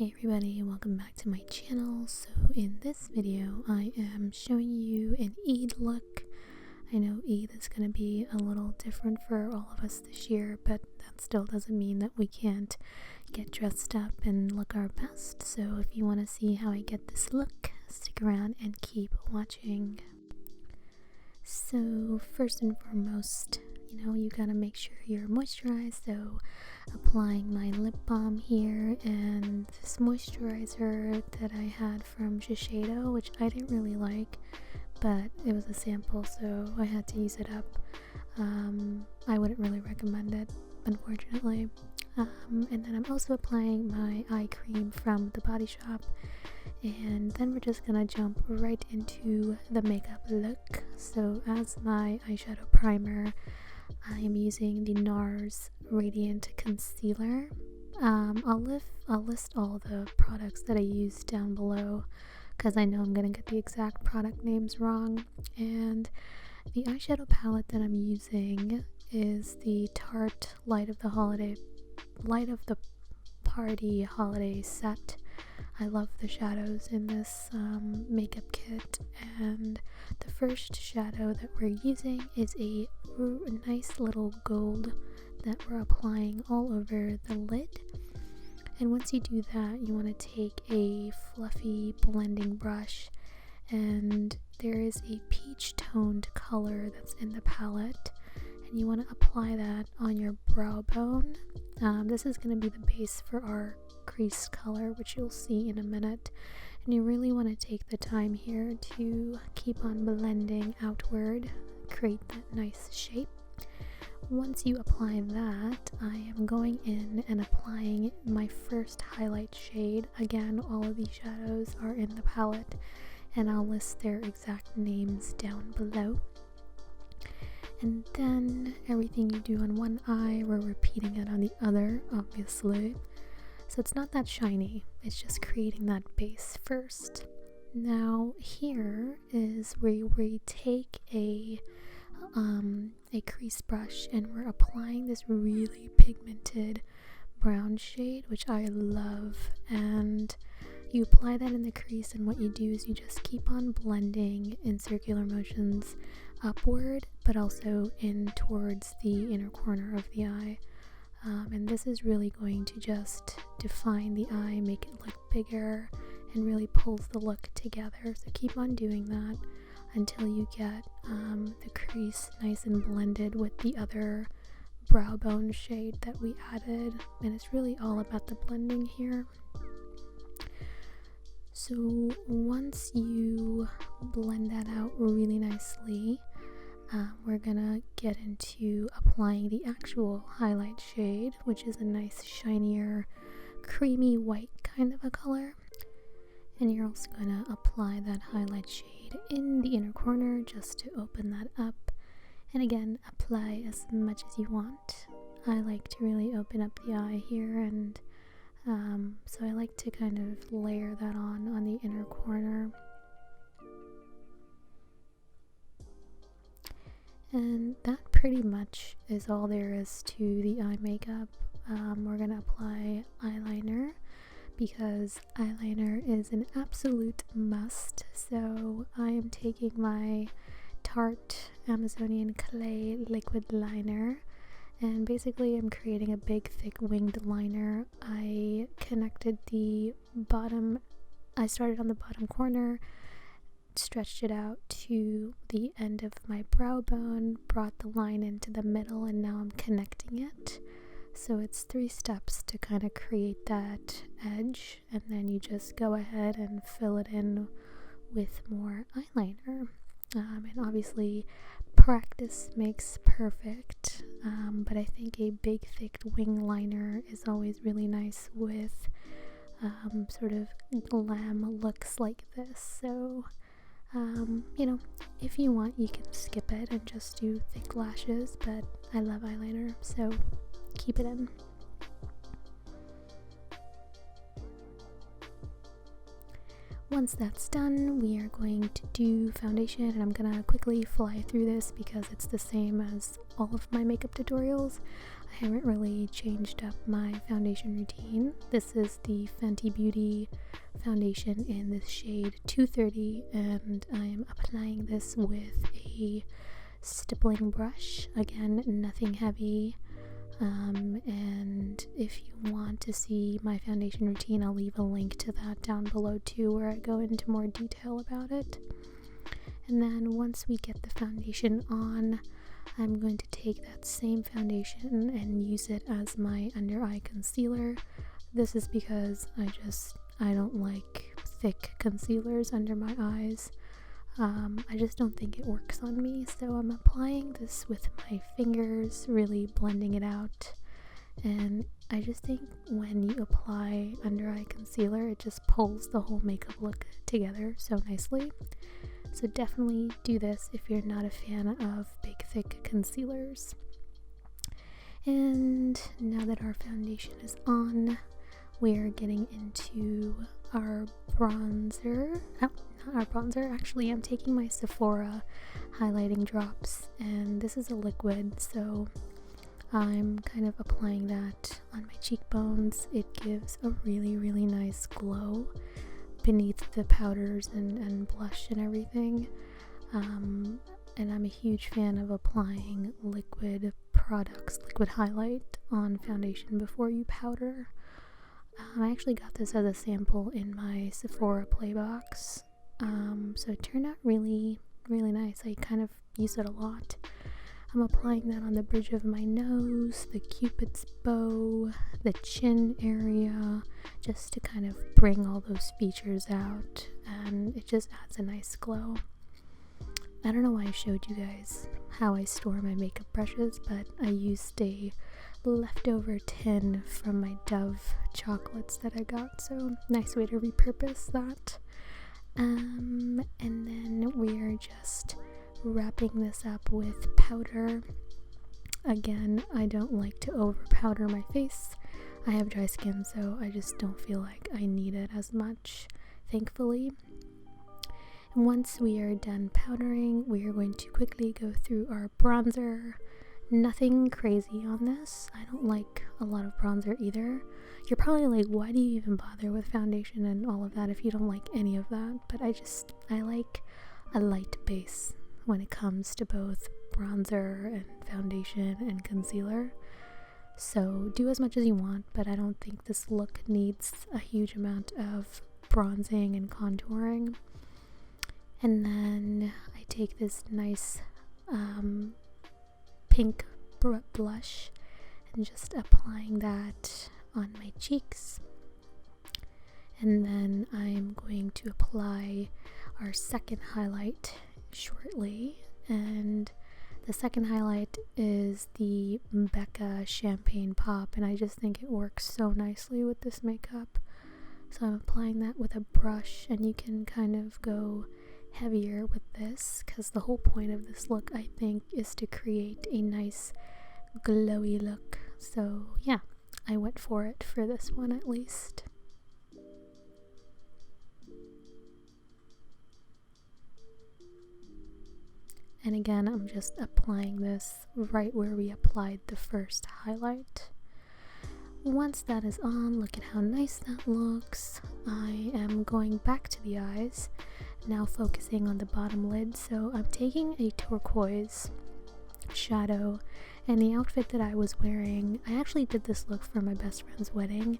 Hey everybody, welcome back to my channel. So in this video I am showing you an Eid look. I know Eid is going to be a little different for all of us this year, but that still doesn't mean that we can't get dressed up and look our best. So if you want to see how I get this look, stick around and keep watching. So first and foremost, you gotta make sure you're moisturized. So applying my lip balm here and this moisturizer that I had from Shiseido, which I didn't really like, but it was a sample, so I had to use it up. I wouldn't really recommend it, unfortunately. And then I'm also applying my eye cream from The Body Shop, and then we're just gonna jump right into the makeup look. So as my eyeshadow primer, I am using the NARS Radiant Concealer. I'll list all the products that I use down below because I know I'm gonna get the exact product names wrong. And the eyeshadow palette that I'm using is the Tarte Light of the Party Holiday Set. I love the shadows in this makeup kit, and the first shadow that we're using is a nice little gold that we're applying all over the lid. And once you do that, you want to take a fluffy blending brush, and there is a peach toned color that's in the palette, and you want to apply that on your brow bone. This is going to be the base for our crease color, which you'll see in a minute, and you really want to take the time here to keep on blending outward, create that nice shape. Once you apply that, I am going in and applying my first highlight shade. Again, all of these shadows are in the palette, and I'll list their exact names down below. And then everything you do on one eye, we're repeating it on the other, obviously. So it's not that shiny, it's just creating that base first. Now here is where we take a crease brush and we're applying this really pigmented brown shade, which I love. And you apply that in the crease, and what you do is you just keep on blending in circular motions upward, but also in towards the inner corner of the eye. And this is really going to just define the eye, make it look bigger, and really pulls the look together. So keep on doing that until you get the crease nice and blended with the other brow bone shade that we added. And it's really all about the blending here. So once you blend that out really nicely, we're gonna get into applying the actual highlight shade, which is a nice shinier creamy white kind of a color. And you're also gonna apply that highlight shade in the inner corner just to open that up. And again, apply as much as you want. I like to really open up the eye here, and so I like to kind of layer that on the inner corner. And that pretty much is all there is to the eye makeup. We're gonna apply eyeliner because eyeliner is an absolute must. So I am taking my Tarte Amazonian Clay liquid liner, and basically I'm creating a big thick winged liner. I started on the bottom corner, stretched it out to the end of my brow bone, brought the line into the middle, and now I'm connecting it. So it's 3 steps to kind of create that edge, and then you just go ahead and fill it in with more eyeliner. And obviously practice makes perfect, but I think a big thick wing liner is always really nice with sort of glam looks like this. So if you want, you can skip it and just do thick lashes, but I love eyeliner, so keep it in. Once that's done, we are going to do foundation, and I'm gonna quickly fly through this because it's the same as all of my makeup tutorials. I haven't really changed up my foundation routine. This is the Fenty Beauty foundation in this shade 230, and I'm applying this with a stippling brush. Again, nothing heavy. And if you want to see my foundation routine, I'll leave a link to that down below too, where I go into more detail about it. And then once we get the foundation on, I'm going to take that same foundation and use it as my under eye concealer. This is because I don't like thick concealers under my eyes. I just don't think it works on me, so I'm applying this with my fingers, really blending it out. And I just think when you apply under eye concealer, it just pulls the whole makeup look together so nicely. So definitely do this if you're not a fan of big thick concealers. And now that our foundation is on, we're getting into our bronzer. Oh, not our bronzer, actually I'm taking my Sephora highlighting drops, and this is a liquid, so I'm kind of applying that on my cheekbones. It gives a really nice glow beneath the powders and blush and everything. And I'm a huge fan of applying liquid products, liquid highlight on foundation before you powder. I actually got this as a sample in my Sephora play box, so it turned out really nice. I kind of use it a lot. I'm applying that on the bridge of my nose, the cupid's bow, the chin area, just to kind of bring all those features out, and it just adds a nice glow. I don't know why I showed you guys how I store my makeup brushes, but I used a leftover tin from my Dove chocolates that I got, so nice way to repurpose that. And then we are just wrapping this up with powder. Again, I don't like to over powder my face. I have dry skin, so I just don't feel like I need it as much, thankfully. And once we are done powdering, we are going to quickly go through our bronzer. Nothing crazy on this. I don't like a lot of bronzer either. You're probably like, why do you even bother with foundation and all of that if you don't like any of that? But I like a light base when it comes to both bronzer and foundation and concealer. So do as much as you want, but I don't think this look needs a huge amount of bronzing and contouring. And then I take this nice pink blush and just applying that on my cheeks. And then I'm going to apply our second highlight shortly, and the second highlight is the Becca Champagne Pop, and I just think it works so nicely with this makeup. So I'm applying that with a brush, and you can kind of go heavier with this because the whole point of this look, I think, is to create a nice glowy look. So yeah, I went for it for this one at least. And again, I'm just applying this right where we applied the first highlight. Once that is on, look at how nice that looks. I am going back to the eyes, now focusing on the bottom lid. So I'm taking a turquoise shadow, and the outfit that I was wearing, I actually did this look for my best friend's wedding,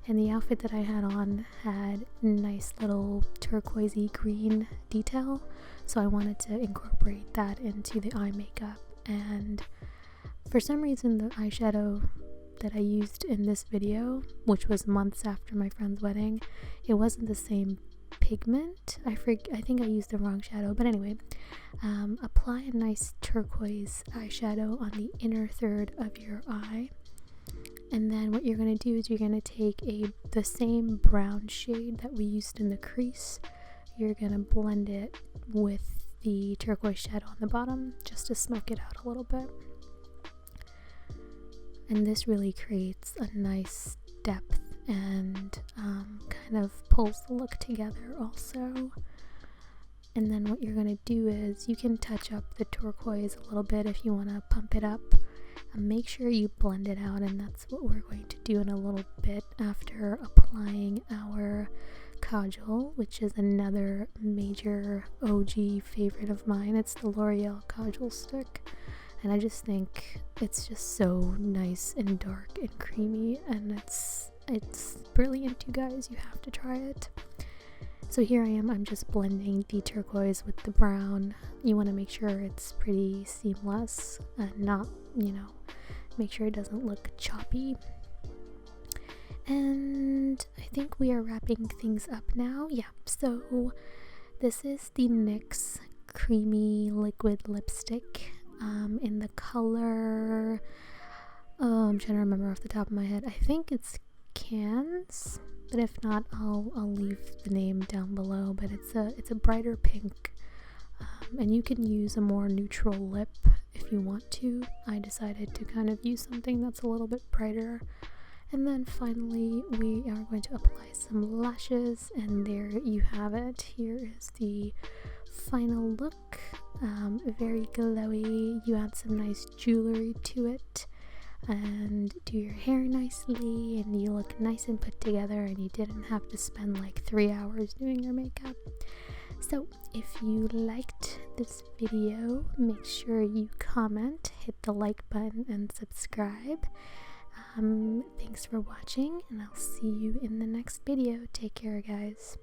and the outfit that I had on had nice little turquoisey green detail, so I wanted to incorporate that into the eye makeup. And for some reason, the eyeshadow that I used in this video, which was months after my friend's wedding, it wasn't the same pigment. I think I used the wrong shadow, but anyway, apply a nice turquoise eyeshadow on the inner third of your eye, and then what you're going to do is you're going to take the same brown shade that we used in the crease. You're going to blend it with the turquoise shadow on the bottom just to smoke it out a little bit, and this really creates a nice depth and kind of pulls the look together also. And then what you're going to do is you can touch up the turquoise a little bit if you want to pump it up, make sure you blend it out, and that's what we're going to do in a little bit after applying our kajal, which is another major OG favorite of mine. It's the L'Oreal Kajal stick, and I just think it's just so nice and dark and creamy, and it's brilliant, you guys. You have to try it. So here I am, I'm just blending the turquoise with the brown. You want to make sure it's pretty seamless and not, make sure it doesn't look choppy. And I think we are wrapping things up now. Yeah, so this is the NYX Creamy Liquid Lipstick in the color, I'm trying to remember off the top of my head. I think it's Cannes, but if not, I'll leave the name down below. But it's a brighter pink, and you can use a more neutral lip if you want to. I decided to kind of use something that's a little bit brighter. And then finally we are going to apply some lashes, and there you have it. Here is the final look. Very glowy. You add some nice jewelry to it and do your hair nicely, and you look nice and put together, and you didn't have to spend like 3 hours doing your makeup. So if you liked this video, make sure you comment, hit the like button, and subscribe. Thanks for watching, and I'll see you in the next video. Take care, guys.